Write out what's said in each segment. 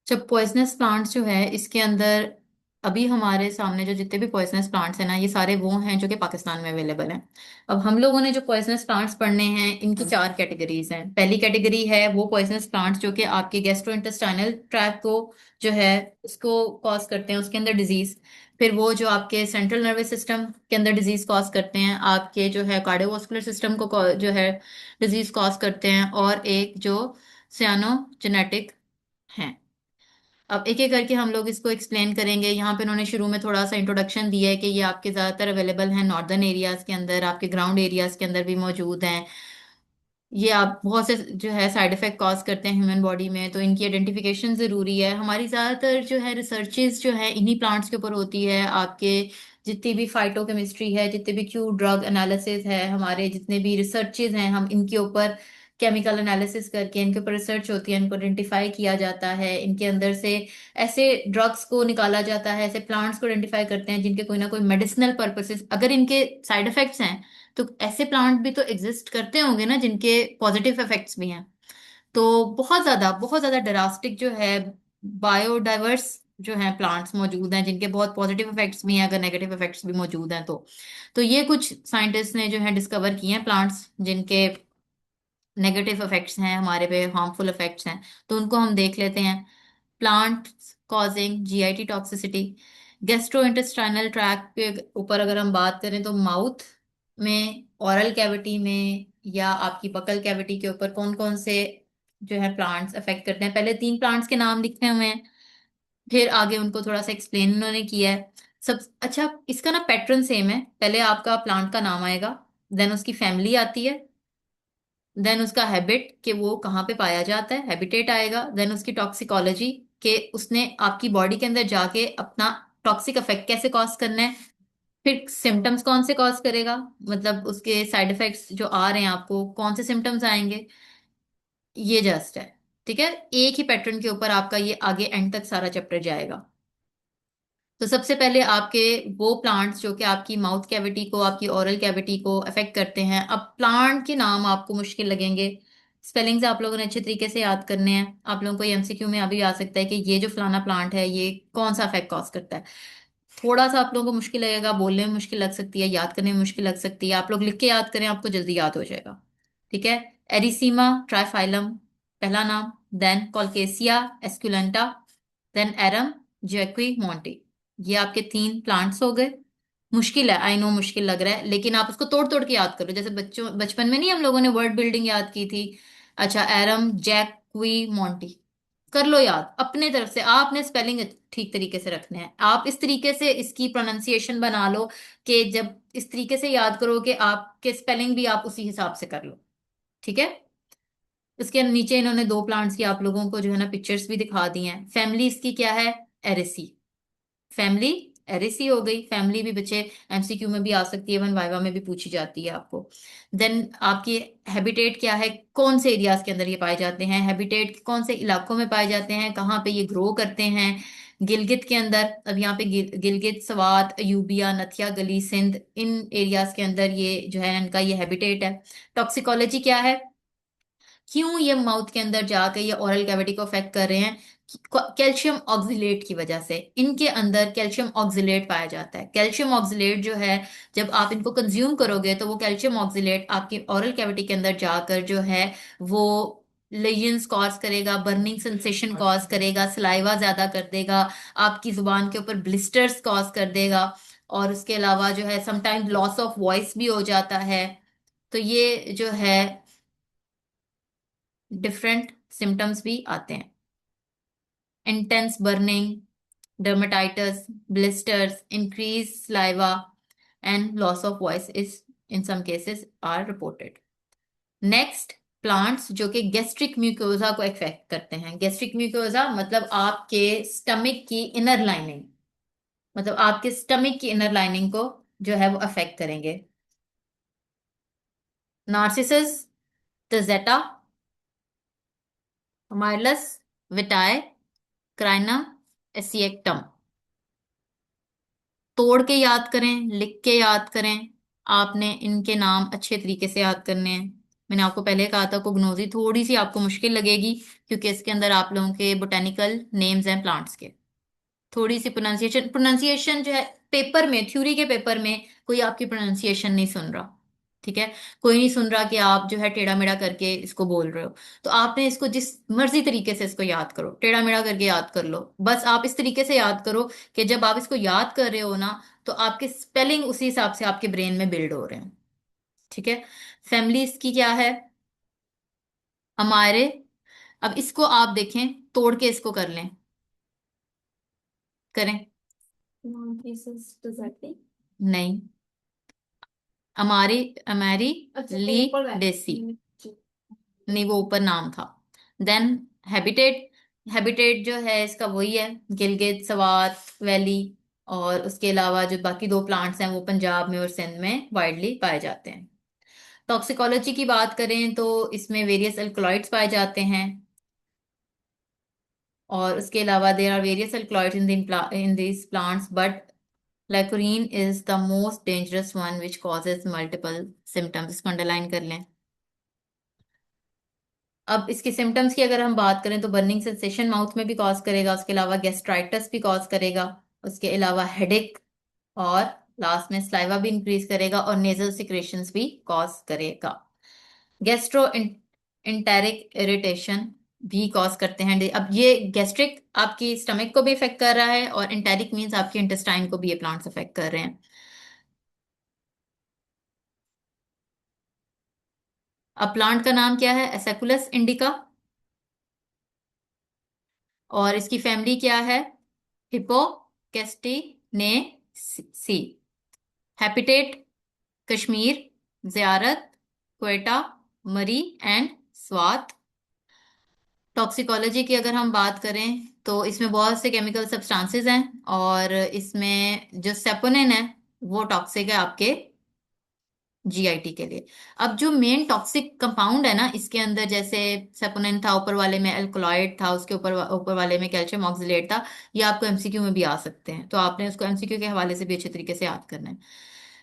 जब poisonous plants जो है इसके अंदर, अभी हमारे सामने जो जितने भी पॉइजनस प्लांट्स हैं ना, ये सारे वो हैं जो कि पाकिस्तान में अवेलेबल हैं। अब हम लोगों ने जो पॉइजनस प्लांट्स पढ़ने हैं, इनकी चार कैटेगरीज हैं। पहली कैटेगरी है वो पॉइजनस प्लांट्स जो कि आपके गैस्ट्रोइंटेस्टाइनल ट्रैक्ट को जो है उसको कॉज करते हैं, उसके अंदर डिजीज। फिर वो जो आपके सेंट्रल नर्वस सिस्टम के अंदर डिजीज कॉज करते हैं, आपके जो है कार्डियोवास्कुलर सिस्टम को जो है डिजीज कॉज करते हैं, और एक जो सियानोजेनेटिक हैं। अब एक एक करके हम लोग इसको एक्सप्लेन करेंगे। यहाँ पे उन्होंने शुरू में थोड़ा सा इंट्रोडक्शन दिया है कि ये आपके ज़्यादातर अवेलेबल हैं नॉर्दर्न एरियाज के अंदर, आपके ग्राउंड एरियाज के अंदर भी मौजूद हैं। ये आप बहुत से जो है साइड इफेक्ट कॉज करते हैं ह्यूमन बॉडी में, तो इनकी आइडेंटिफिकेशन ज़रूरी है। हमारी ज़्यादातर जो है रिसर्चेज जो है इन्हीं प्लांट्स के ऊपर होती है। आपके जितनी भी फाइटोकेमिस्ट्री है, जितने भी क्यू ड्रग एनालिसिस है, हमारे जितने भी रिसर्चेज हैं, हम इनके ऊपर केमिकल एनालिसिस करके इनके ऊपर रिसर्च होती है, इनको आइडेंटिफाई किया जाता है, इनके अंदर से ऐसे ड्रग्स को निकाला जाता है, ऐसे प्लांट्स को आइडेंटिफाई करते हैं जिनके कोई ना कोई मेडिसिनल पर्पसेस, अगर इनके साइड इफेक्ट्स हैं तो ऐसे प्लांट भी तो एग्जिस्ट करते होंगे ना जिनके पॉजिटिव इफेक्ट्स भी हैं। तो बहुत ज्यादा ड्रास्टिक जो है बायोडाइवर्स जो है प्लांट्स मौजूद हैं जिनके बहुत पॉजिटिव इफेक्ट्स भी हैं, अगर नेगेटिव इफेक्ट्स भी मौजूद हैं तो ये कुछ साइंटिस्ट ने जो है डिस्कवर किए हैं प्लांट्स जिनके नेगेटिव इफेक्ट्स हैं, हमारे पे हार्मफुल इफेक्ट्स हैं। तो उनको हम देख लेते हैं। Plants causing GIT toxicity. Gastrointestinal tract के ऊपर अगर हम बात करें तो माउथ में, ओरल कैविटी में, या आपकी बकल कैविटी के ऊपर कौन कौन से जो है प्लांट्स अफेक्ट करते हैं। पहले तीन प्लांट्स के नाम लिखे हुए हैं, फिर आगे उनको थोड़ा सा एक्सप्लेन उन्होंने किया है। सब अच्छा, इसका ना पैटर्न सेम है। पहले आपका प्लांट का नाम आएगा, देन उसकी फैमिली आती है, देन उसका हैबिट कि वो कहाँ पे पाया जाता है, हैबिटेट आएगा, देन उसकी टॉक्सिकोलॉजी कि उसने आपकी बॉडी के अंदर जाके अपना टॉक्सिक इफेक्ट कैसे कॉज करना है, फिर सिम्टम्स कौन से कॉज करेगा, मतलब उसके साइड इफेक्ट्स जो आ रहे हैं आपको कौन से सिम्टम्स आएंगे। ये जस्ट है, ठीक है। एक ही पैटर्न के ऊपर आपका ये आगे एंड तक सारा चैप्टर जाएगा। तो सबसे पहले आपके वो प्लांट्स जो कि आपकी माउथ कैविटी को, आपकी ओरल कैविटी को अफेक्ट करते हैं। अब प्लांट के नाम आपको मुश्किल लगेंगे, स्पेलिंग्स आप लोगों ने अच्छे तरीके से याद करने हैं। आप लोगों को एमसीक्यू में अभी आ सकता है कि ये जो फलाना प्लांट है ये कौन सा इफेक्ट कॉज करता है। थोड़ा सा आप लोगों को मुश्किल लगेगा, बोलने में मुश्किल लग सकती है, याद करने में मुश्किल लग सकती है। आप लोग लिख के याद करें, आपको जल्दी याद हो जाएगा। ठीक है। एरिसीमा ट्राइफाइलम पहला नाम, देन कॉलकेसिया एस्कुलेंटा, देन एरम जैक्वी मॉन्टी। ये आपके तीन प्लांट्स हो गए। मुश्किल है, आई नो मुश्किल लग रहा है, लेकिन आप उसको तोड़ तोड़ के याद करो। जैसे बच्चों बचपन में नहीं हम लोगों ने वर्ड बिल्डिंग याद की थी। अच्छा, एरम जैक्वी मॉन्टी कर लो याद अपने तरफ से। आपने स्पेलिंग ठीक तरीके से रखने हैं, आप इस तरीके से इसकी प्रोनाउंसिएशन बना लो कि जब इस तरीके से याद करो कि आपके स्पेलिंग भी आप उसी हिसाब से कर लो। ठीक है। इसके नीचे इन्होंने दो प्लांट्स की आप लोगों को जो है ना पिक्चर्स भी दिखा दी हैं। फैमिली इसकी क्या है, एरेसी। फैमिली एरेसी हो गई। फैमिली भी बच्चे एमसीक्यू में भी आ सकती है, वन वाइवा में भी पूछी जाती है आपको। देन आपकी हैबिटेट क्या है, कौन से एरियाज के अंदर ये पाए जाते हैं, हैबिटेट कौन से इलाकों में पाए जाते हैं, कहाँ पे ये ग्रो करते हैं। गिलगित के अंदर, अब यहाँ पे गिलगित, स्वात, अयूबिया, नथिया गली, सिंध, इन एरियाज के अंदर ये जो है इनका ये हैबिटेट है। टॉक्सिकोलॉजी क्या है, क्यों ये माउथ के अंदर जाके ये ओरल कैविटी को अफेक्ट कर रहे हैं। कैल्शियम ऑक्जिलेट की वजह से इनके अंदर कैल्शियम ऑक्जिलेट पाया जाता है। कैल्शियम ऑक्जिलेट जो है, जब आप इनको कंज्यूम करोगे तो वो कैल्शियम ऑक्जिलेट आपकी ओरल कैविटी के अंदर जाकर जो है वो लेजन्स कॉज करेगा, बर्निंग सेंसेशन कॉज करेगा, सलाइवा ज्यादा कर देगा, आपकी जुबान के ऊपर ब्लिस्टर्स कॉज कर देगा, और उसके अलावा जो है समटाइम्स लॉस ऑफ वॉइस भी हो जाता है। तो ये जो है डिफरेंट सिम्टम्स भी आते हैं। Intense burning, dermatitis, blisters, increased saliva, and loss of voice is in some cases are reported. Next, plants जो कि गैस्ट्रिक म्यूकोजा को इफेक्ट करते हैं। गैस्ट्रिक म्यूकोजा मतलब आपके स्टमक की इनर लाइनिंग, मतलब आपके स्टमक की इनर लाइनिंग को जो है वो अफेक्ट करेंगे। नार्सिसस, तजेटा, माइलस, विटाए, क्राइनम, एसिएक्टम। तोड़ के याद करें, लिख के याद करें, आपने इनके नाम अच्छे तरीके से याद करने हैं। मैंने आपको पहले कहा था कोगनोजी थोड़ी सी आपको मुश्किल लगेगी, क्योंकि इसके अंदर आप लोगों के बोटेनिकल नेम्स हैं प्लांट्स के। थोड़ी सी प्रोनाउंसिएशन प्रोनाउंसिएशन जो है, पेपर में, थ्योरी के पेपर में कोई आपकी प्रोनाउंसिएशन नहीं सुन रहा, ठीक है। कोई नहीं सुन रहा कि आप जो है टेढ़ा मेढ़ा करके इसको बोल रहे हो। तो आपने इसको जिस मर्जी तरीके से इसको याद करो, टेढ़ा मेढ़ा करके याद कर लो, बस आप इस तरीके से याद करो कि जब आप इसको याद कर रहे हो ना, तो आपके स्पेलिंग उसी हिसाब से आपके ब्रेन में बिल्ड हो रहे हैं, ठीक है। फैमिली इसकी क्या है? हमारे, अब इसको आप देखें, तोड़ के इसको कर लें, करें। नहीं, हमारी, हमारी ली डेसी, नहीं वो ऊपर नाम था। देन हैबिटेट, हैबिटेट जो है इसका वही है, गिलगित सवात वैली। और उसके अलावा जो बाकी दो प्लांट्स हैं वो पंजाब में और सिंध में वाइडली पाए जाते हैं। टॉक्सिकोलॉजी की बात करें तो इसमें वेरियस अल्कलॉइड्स पाए जाते हैं। और उसके अलावा there are various alkaloids in this plants, but lycorine is the most dangerous one which causes multiple symptoms. इसको अंडरलाइन कर लें। अब इसके सिम्टम्स की अगर हम बात करें तो बर्निंग सेंसेशन माउथ में भी कॉज करेगा, उसके अलावा गैस्ट्राइटिस भी कॉज करेगा, उसके अलावा हेडेक, और लास्ट में स्लाइवा भी इंक्रीज करेगा, और नेजल सिक्रेशंस भी कॉज करेगा। गैस्ट्रो इंटेरिक इरिटेशन भी कॉज करते हैं। अब ये गैस्ट्रिक आपकी स्टमक को भी इफेक्ट कर रहा है, और इंटेरिक मीन्स आपके इंटेस्टाइन को भी ये प्लांट्स इफेक्ट कर रहे हैं। अब प्लांट का नाम क्या है? एसेकुलस इंडिका। और इसकी फैमिली क्या है? हिप्पोकैस्टिनेसी। हैबिटेट कश्मीर, ज़ियारत, क्वेटा, मरी एंड स्वात। टॉक्सिकोलॉजी की अगर हम बात करें तो इसमें बहुत से केमिकल सब्सटेंसेस हैं, और इसमें जो सेपोनिन है वो टॉक्सिक है आपके जीआईटी के लिए। अब जो मेन टॉक्सिक कंपाउंड है ना इसके अंदर, जैसे सेपोनिन था, ऊपर वाले में अल्कलॉइड था, उसके ऊपर ऊपर वाले में कैल्शियम ऑक्सलेट था। ये आपको एमसीक्यू में भी आ सकते हैं, तो आपने उसको एमसीक्यू के हवाले से भी अच्छे तरीके से याद करना है।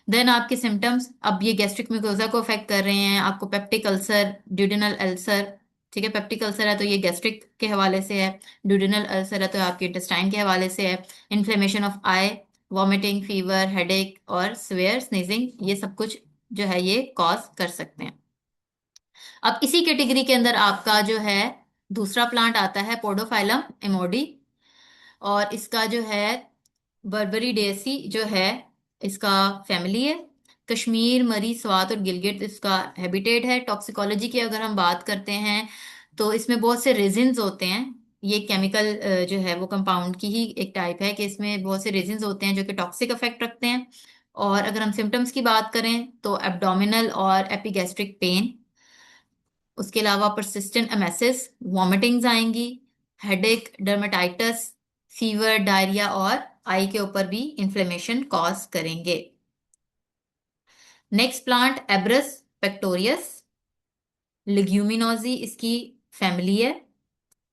देन आपके सिम्टम्स, अब ये गैस्ट्रिक म्यूकोजा को अफेक्ट कर रहे हैं, आपको पेप्टिक अल्सर, ड्यूडेनल अल्सर, ठीक है। पेप्टिक अल्सर है तो ये गैस्ट्रिक के हवाले से है, ड्यूडेनल अल्सर है तो आपके इंटेस्टाइन के हवाले से है। Inflammation of I, vomiting, fever, headache और स्वेयर स्नीजिंग, ये सब कुछ जो है ये कॉज कर सकते हैं। अब इसी कैटेगरी के अंदर आपका जो है दूसरा प्लांट आता है पोडोफाइलम इमोडी। और इसका जो है बर्बरी डेसी जो है इसका फैमिली है। कश्मीर, मरी, स्वात और गिलगित इसका हैबिटेट है। टॉक्सिकोलॉजी की अगर हम बात करते हैं तो इसमें बहुत से रेजिन्स होते हैं। ये केमिकल जो है वो कंपाउंड की ही एक टाइप है, कि इसमें बहुत से रेजिन्स होते हैं जो कि टॉक्सिक इफेक्ट रखते हैं। और अगर हम सिम्टम्स की बात करें तो एब्डोमिनल और एपिगैस्ट्रिक पेन, उसके अलावा परसिस्टेंट एमेसिस, वॉमिटिंग्स आएंगी, हेडेक, डर्मेटाइटिस, फीवर, डायरिया, और आई के ऊपर भी इन्फ्लेमेशन कॉज करेंगे। नेक्स्ट प्लांट एब्रस पेक्टोरियस, लिग्यूमिनोजी इसकी फैमिली है।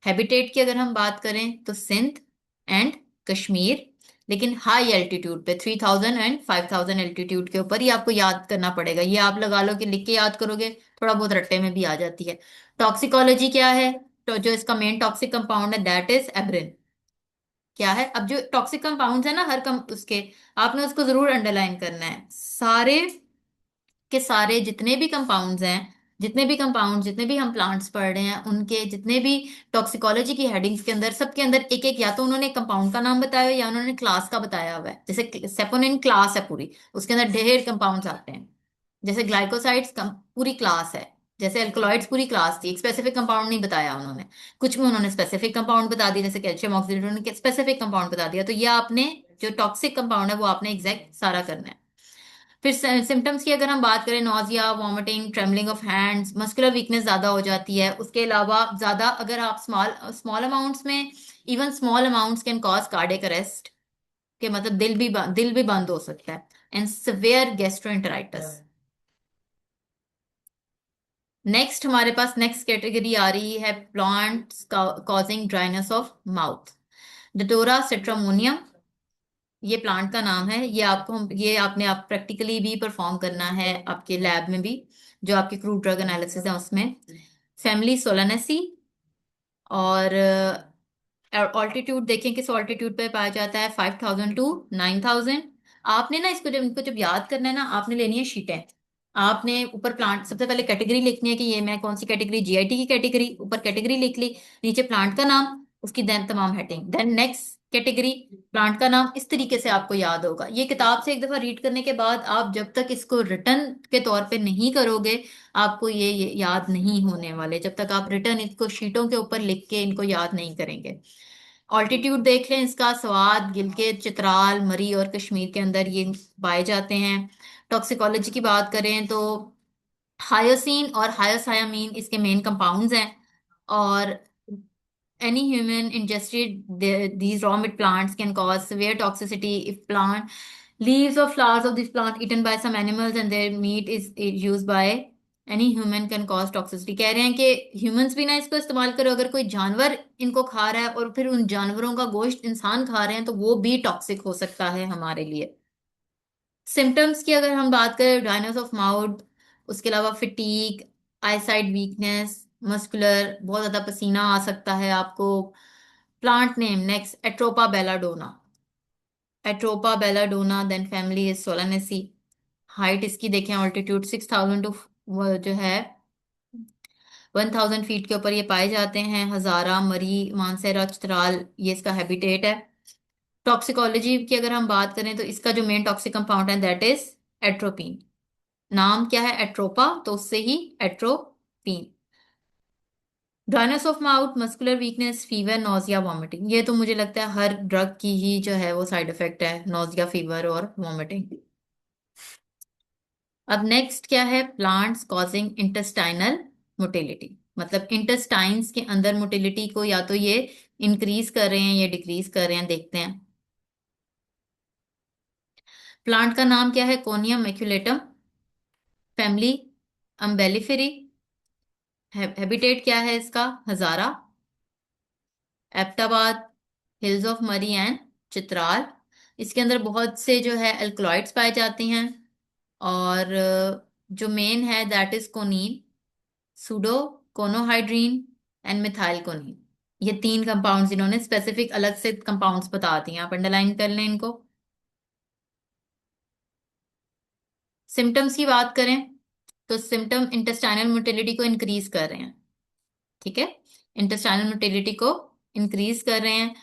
हैबिटेट की अगर हम बात करें तो सिंध एंड कश्मीर, लेकिन हाई एल्टीट्यूड पे 3000 एंड 5000 एल्टीट्यूड के ऊपर, ही आपको याद करना पड़ेगा। ये आप लगा लो कि लिख के याद करोगे, थोड़ा बहुत रट्टे में भी आ जाती है। टॉक्सिकोलॉजी क्या है? तो जो इसका मेन टॉक्सिक कंपाउंड है दैट इज एब्रिन। क्या है? अब जो टॉक्सिक कंपाउंड्स है ना हर कम उसके, आपने उसको जरूर अंडरलाइन करना है। सारे के सारे जितने भी कंपाउंड्स हैं, जितने भी कंपाउंड, जितने भी हम प्लांट्स पढ़ रहे हैं, उनके जितने भी टॉक्सिकोलॉजी की हेडिंग्स के अंदर, सबके अंदर एक एक, या तो उन्होंने कंपाउंड का नाम बताया है या उन्होंने क्लास का बताया हुआ है। जैसे सेपोनिन क्लास है पूरी, उसके अंदर ढेर कंपाउंड्स आते हैं। जैसे ग्लाइकोसाइड्स पूरी क्लास है। जैसे अल्कलॉइड्स पूरी क्लास थी, एक स्पेसिफिक कंपाउंड नहीं बताया उन्होंने। कुछ में उन्होंने स्पेसिफिक कंपाउंड बता दिया, जैसे कैल्शियम ऑक्सीडेट, उन्होंने स्पेसिफिक कंपाउंड बता दिया। तो ये आपने जो टॉक्सिक कंपाउंड है वो आपने एग्जैक्ट सारा करना है। फिर सिम्टम्स की अगर हम बात करें, nausea, vomiting, trembling of hands, muscular weakness ज्यादा हो जाती है। उसके अलावा ज्यादा अगर आप स्मॉल स्मॉल अमाउंट्स में, even small amounts can cause cardiac arrest, के मतलब दिल भी बंद हो सकता है। And severe gastroenteritis. नेक्स्ट हमारे पास नेक्स्ट कैटेगरी आ रही है plants causing dryness of mouth. Datura stramonium, ये प्लांट का नाम है। ये आपको ये आपने आप प्रैक्टिकली भी परफॉर्म करना है आपके लैब में भी। जो आपकी क्रूड ड्रग एनालिसिस है उसमें। Family Solanaceae. और ऑल्टीट्यूड देखें किस ऑल्टीट्यूड पे पाया जाता है, 5000 to 9000। आपने ना इसको जब इनको जब याद करना है ना, आपने लेनी है शीटें। आपने ऊपर प्लांट सबसे पहले कैटेगरी लिखनी है कि ये मैं कौन सी कैटेगरी, जीआईटी की कैटेगरी, ऊपर कैटेगरी लिख ली, नीचे प्लांट का नाम, उसकी देन तमाम heading, then next category, plant का नाम। इस तरीके से आपको याद होगा। ये किताब से एक दफा रीड करने के बाद आप जब तक इसको रिटर्न के तौर पे नहीं करोगे, आपको ये याद नहीं होने वाले, जब तक आप रिटर्न इसको शीटों के ऊपर लिख के इनको याद नहीं करेंगे। ऑल्टीट्यूड देख लें, इसका स्वाद गिलगित, चित्राल, मरी और कश्मीर के अंदर ये पाए जाते हैं। टॉक्सिकोलॉजी की बात करें तो हायोसीन और हायोसायामीन इसके मेन कंपाउंड्स हैं। और any human ingested these raw meat plants can cause severe toxicity if plant leaves or flowers of this plant eaten by some animals and their meat is used by any human can cause toxicity। कह रहे हैं कि humans भी ना इसको इस्तेमाल करो, अगर कोई जानवर इनको खा रहा है और फिर उन जानवरों का गोश्त इंसान खा रहे हैं तो वो भी टॉक्सिक हो सकता है हमारे लिए। सिम्टम्स की अगर हम बात करें, ड्राइनेस ऑफ माउथ, उसके अलावा फिटीक, आईसाइट वीकनेस, मस्कुलर, बहुत ज्यादा पसीना आ सकता है आपको। Plant name next, atropa belladonna. Atropa belladonna, then family is solanaceae. Height इसकी देखें, ऑल्टीट्यूड 6000 टू जो है 1000 फीट के ऊपर ये पाए जाते हैं। हजारा, मरी, मानसेरा, चित्राल, ये इसका हैबिटेट है। टॉक्सिकोलॉजी की अगर हम बात करें तो इसका जो मेन टॉक्सिक कंपाउंड है दैट इज एट्रोपिन। नाम क्या है, एट्रोपा, तो उससे ही atropine. Dryness of mouth, muscular weakness, fever, nausea, vomiting, ये तो मुझे लगता है हर ड्रग की ही जो है वो साइड इफेक्ट है, नोजिया, फीवर और वॉमिटिंग। अब नेक्स्ट क्या है, प्लांट्स कॉजिंग इंटेस्टाइनल मोटिलिटी, मतलब इंटेस्टाइन्स के अंदर मोटिलिटी को या तो ये इंक्रीज कर रहे हैं या डिक्रीज कर रहे हैं, देखते हैं। प्लांट का नाम क्या है, conium maculatum. Family umbelliferae. Habitat क्या है इसका, Hazara, Abbottabad, hills of Murree and Chitral. इसके अंदर बहुत से जो है अल्कलॉइड्स पाए जाते हैं। और जो मेन है that is coniine, pseudoconhydrine and methyl coniine. ये तीन कंपाउंड्स इन्होंने स्पेसिफिक अलग से कंपाउंड्स बता दिए, आप अंडरलाइन कर लें इनको। सिम्टम्स की बात करें तो सिम्टम इंटेस्टाइनल मोटिलिटी को इंक्रीज कर रहे हैं। ठीक है, इंटेस्टाइनल मोटिलिटी को इंक्रीज कर रहे हैं।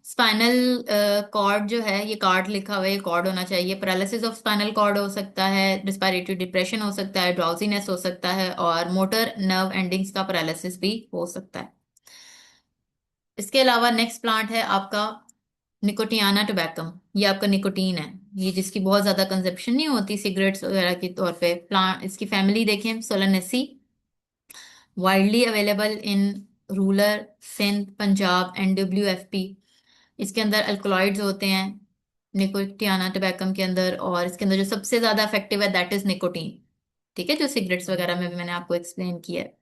स्पाइनल कॉर्ड जो है, ये कार्ड लिखा हुआ है, ये कॉर्ड होना चाहिए। पैरालिसिस ऑफ स्पाइनल कॉर्ड हो सकता है, रिस्पिरेटरी डिप्रेशन हो सकता है, ड्राउजीनेस हो सकता है, और मोटर नर्व एंडिंग्स का पैरालिसिस भी हो सकता है। इसके अलावा नेक्स्ट प्लांट है आपका निकोटियाना टोबैकम। ये आपका निकोटीन है, ये जिसकी बहुत ज्यादा कंजप्शन नहीं होती सिगरेट्स वगैरह के तौर पे। प्लांट इसकी फैमिली देखें, solanaceae, widely available in rural Sindh, Punjab, NWFP। इसके अंदर अल्कलॉइड्स होते हैं निकोटियाना टोबैकम के अंदर, और इसके अंदर जो सबसे ज्यादा इफेक्टिव है दैट इज निकोटीन। ठीक है, जो सिगरेट्स वगैरह में भी मैंने आपको एक्सप्लेन किया है।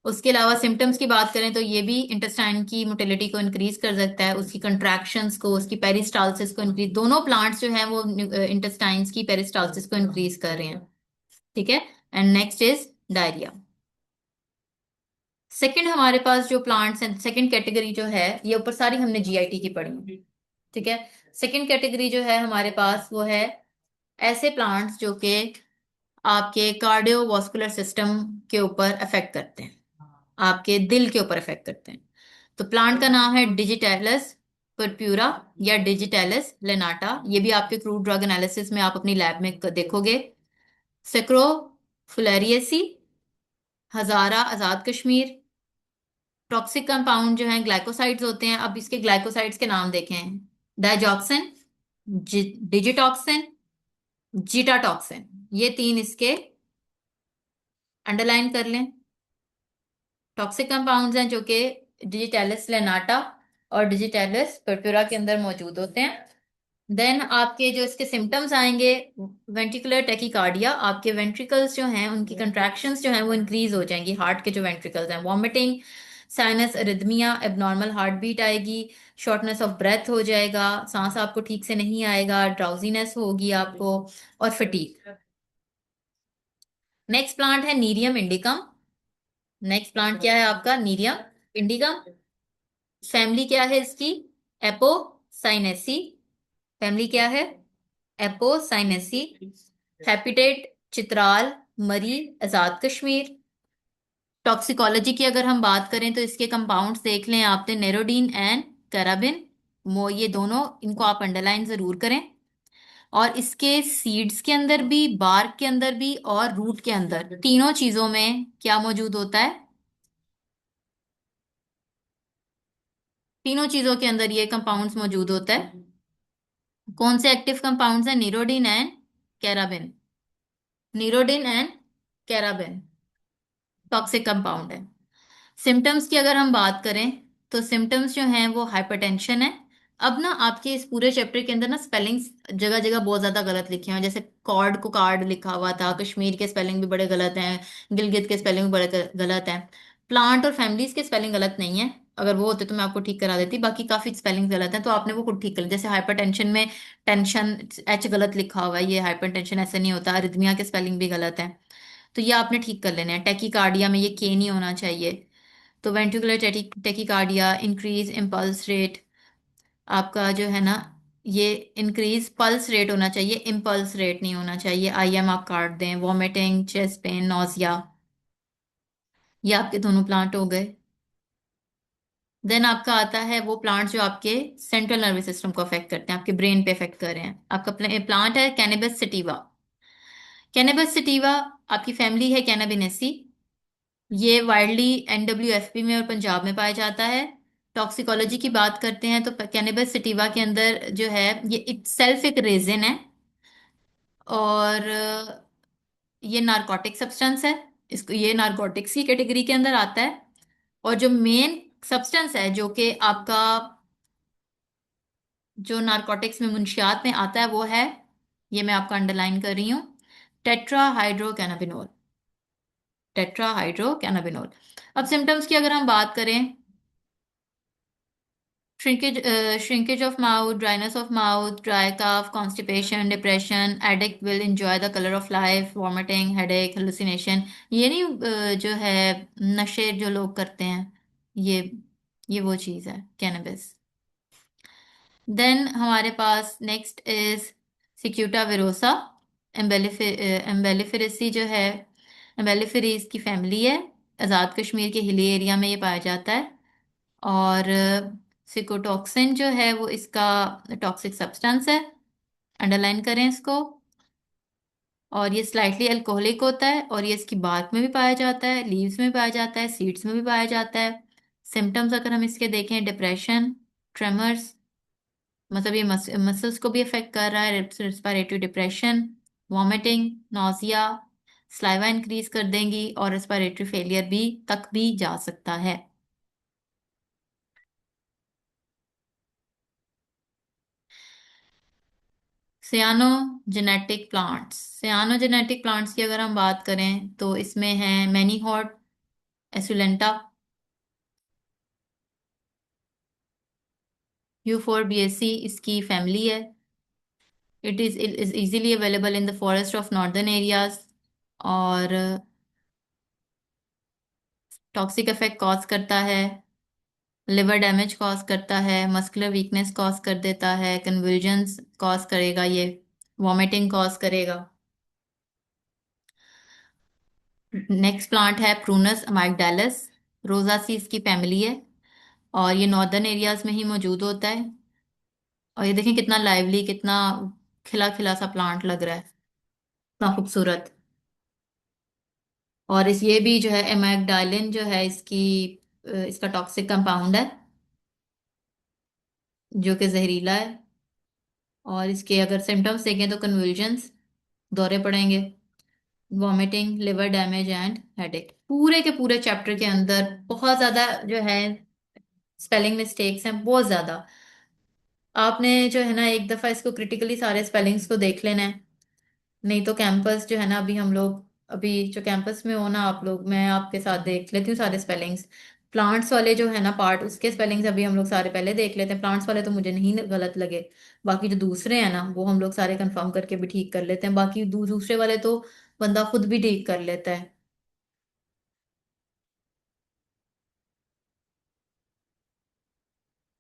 उसके अलावा सिम्टम्स की बात करें तो ये भी इंटेस्टाइन की मोटिलिटी को इंक्रीज कर सकता है, उसकी कंट्रैक्शंस को, उसकी पेरिस्टालसिस को इंक्रीज, दोनों प्लांट्स जो हैं वो इंटेस्टाइन्स की पेरिस्टालसिस को इंक्रीज कर रहे हैं। ठीक है, and next is diarrhoea. Second हमारे पास जो प्लांट्स हैं, सेकंड कैटेगरी जो है, ये ऊपर सारी हमने जीआईटी की पढ़ी। ठीक है, सेकंड कैटेगरी जो है हमारे पास वो है ऐसे प्लांट्स जो कि आपके कार्डियोवास्कुलर सिस्टम के ऊपर अफेक्ट करते हैं, आपके दिल के ऊपर अफेक्ट करते हैं। तो प्लांट का नाम है डिजिटेलस परप्यूरा या डिजिटेलस लेनाटा। ये भी आपके क्रूड ड्रग एनालिसिस में आप अपनी लैब में देखोगे। सेक्रो फुलेरिएसी, हजारा, आजाद कश्मीर। टॉक्सिक कंपाउंड जो है ग्लाइकोसाइड्स होते हैं। अब इसके ग्लाइकोसाइड्स के नाम देखें, डाइजॉक्सिन, डिजिटॉक्सिन, जीटाटॉक्सिन, ये तीन इसके अंडरलाइन कर लें। टॉक्सिक कंपाउंड्स हैं जो कि डिजिटेलिस लेनाटा और डिजिटेलिस पर्प्यूरा के अंदर मौजूद होते हैं। देन आपके जो इसके सिम्टम्स आएंगे, वेंट्रिकुलर टेकिकार्डिया, आपके वेंट्रिकल्स जो हैं उनकी कंट्रैक्शंस जो हैं वो इंक्रीज हो जाएंगी, हार्ट के जो वेंट्रिकल्स हैं। Vomiting, sinus arrhythmia, abnormal heart beat आएगी, शॉर्टनेस ऑफ ब्रेथ हो जाएगा, सांस आपको ठीक से नहीं आएगा, ड्राउजीनेस होगी आपको, और फटीग। नेक्स्ट प्लांट है नीरियम इंडिकम। नेक्स्ट प्लांट क्या है आपका? नीरियम इंडिकम। फैमिली क्या है इसकी? एपोसाइनेसी। फैमिली क्या है? एपोसाइनेसी। हैबिटेट चित्राल, मरी, आजाद कश्मीर। टॉक्सिकोलॉजी की अगर हम बात करें तो इसके कंपाउंड्स देख लें आपने, नेरोडीन एंड कैराबिन। वो ये दोनों, इनको आप अंडरलाइन जरूर करें। और इसके सीड्स के अंदर भी, बार्क के अंदर भी और रूट के अंदर, तीनों चीजों में क्या मौजूद होता है? तीनों चीजों के अंदर ये कंपाउंड्स मौजूद होता है। कौन से एक्टिव कंपाउंड्स हैं? निरोडीन एंड कैराबिन। निरोडीन एंड कैराबिन टॉक्सिक कंपाउंड है। सिम्टम्स की अगर हम बात करें तो सिम्टम्स जो हैं वो हाइपरटेंशन है। अब ना आपके इस पूरे चैप्टर के अंदर ना स्पेलिंग्स जगह जगह बहुत ज्यादा गलत लिखे हुए हैं। जैसे कॉर्ड को कार्ड लिखा हुआ था, कश्मीर के स्पेलिंग भी बड़े गलत हैं, गिलगित के स्पेलिंग भी बड़े गलत हैं। प्लांट और फैमिलीज के स्पेलिंग गलत नहीं है, अगर वो होते तो मैं आपको ठीक करा देती। बाकी काफी स्पेलिंग गलत है, तो आपने वो खुद ठीक कर, जैसे हाइपरटेंशन में टेंशन एच गलत लिखा हुआ है, ये हाइपरटेंशन ऐसे नहीं होता। अरिथमिया के स्पेलिंग भी गलत है, तो ये आपने ठीक कर लेने हैं। टेकीकार्डिया में ये के नहीं होना चाहिए। तो ventricular tachycardia, increase impulse rate आपका जो है ना, ये इंक्रीज पल्स रेट होना चाहिए, इम्पल्स रेट नहीं होना चाहिए। आईएम आप काट दें। वॉमिटिंग, चेस्ट पेन, नोजिया, ये आपके दोनों प्लांट हो गए। देन आपका आता है वो प्लांट जो आपके सेंट्रल नर्वस सिस्टम को अफेक्ट करते हैं, आपके ब्रेन पे अफेक्ट कर रहे हैं। आपका प्लांट है कैनबिस सटिवा। कैनबिस सटिवा आपकी फैमिली है कैनाबिनेसी। ये वाइडली एनडब्ल्यूएफपी में और पंजाब में पाया जाता है। टॉक्सिकोलॉजी की बात करते हैं तो कैनबिस सटिवा के अंदर जो है, ये इटसेल्फ एक रेजिन है, और ये नारकोटिक सब्सटेंस है। इसको, ये नारकोटिक्स की कैटेगरी के अंदर आता है। और जो मेन सब्सटेंस है जो कि आपका, जो नारकोटिक्स में मुंशियात में आता है, वो है, ये मैं आपका अंडरलाइन कर रही हूँ, टेट्रा हाइड्रोकैनाबिनोल। टेट्रा हाइड्रोकैनाबिनोल। अब सिम्टम्स की अगर हम बात करें, shrinkage of mouth, dryness of mouth, dry cough, constipation, depression, addict will enjoy the color of life, vomiting, headache, hallucination। ये नहीं जो है नशे जो लोग करते हैं, ये ये वो चीज है कैनबिस। देन हमारे पास नेक्स्ट इज सिक्यूटा विरोसा। एम्बेलिफेरेसी जो है, एम्बेलिफेरेस की फैमिली है। आज़ाद कश्मीर के हिली एरिया में ये पाया जाता है। और सिकोटॉक्सिन जो है वो इसका टॉक्सिक सब्सटेंस है, अंडरलाइन करें इसको। और ये स्लाइटली अल्कोहलिक होता है, और ये इसकी बार्क में भी पाया जाता है, लीव्स में पाया जाता है, सीड्स में भी पाया जाता है। सिम्टम्स अगर हम इसके देखें, डिप्रेशन, ट्रेमर्स, मतलब ये मसल्स को भी अफेक्ट कर रहा है, respiratory depression, vomiting, nausea, saliva increase कर देंगी, और रिस्पायरेटरी फेलियर भी तक भी जा सकता है। सियानोजेनेटिक प्लांट्स। सियानोजेनेटिक प्लांट्स की अगर हम बात करें तो इसमें है मैनीहॉट, एसुलेंटा, यूफोरबिएसी इसकी फैमिली है। It is easily available in the forest of northern areas. और टॉक्सिक इफेक्ट कॉज करता है, लिवर डैमेज कॉज करता है, मस्कुलर वीकनेस कॉज कर देता है, कन्वुल्जन्स कॉज करेगा ये, वॉमिटिंग कॉज करेगा। नेक्स्ट प्लांट है प्रूनस अमाइगडालस। रोजासी इसकी फैमिली है, और ये नॉर्दर्न एरियाज में ही मौजूद होता है। और ये देखें कितना लाइवली, कितना खिला खिला सा प्लांट लग रहा है, इतना खूबसूरत। और इस ये भी जो है एमाइगडालिन जो है इसकी, इसका टॉक्सिक कंपाउंड है जो कि जहरीला है। और इसके अगर सिम्टम्स देखें तो कन्वुल्जन्स, दौरे पड़ेंगे, vomiting, liver damage and headache. पूरे के पूरे चैप्टर के अंदर बहुत ज्यादा जो है स्पेलिंग मिस्टेक्स हैं, बहुत ज्यादा। आपने जो है ना एक दफा इसको क्रिटिकली सारे स्पेलिंग्स को देख लेना है। नहीं तो कैंपस जो है ना, अभी हम लोग, अभी जो कैंपस में हो ना आप लोग, मैं आपके साथ देख लेती हूँ सारे स्पेलिंग्स। प्लांट्स वाले जो है ना पार्ट, उसके स्पेलिंग्स अभी हम लोग सारे पहले देख लेते हैं। प्लांट्स वाले तो मुझे नहीं गलत लगे, बाकी जो दूसरे हैं ना वो हम लोग सारे कंफर्म करके भी ठीक कर लेते हैं। बाकी दूसरे वाले तो बंदा खुद भी ठीक कर लेता है।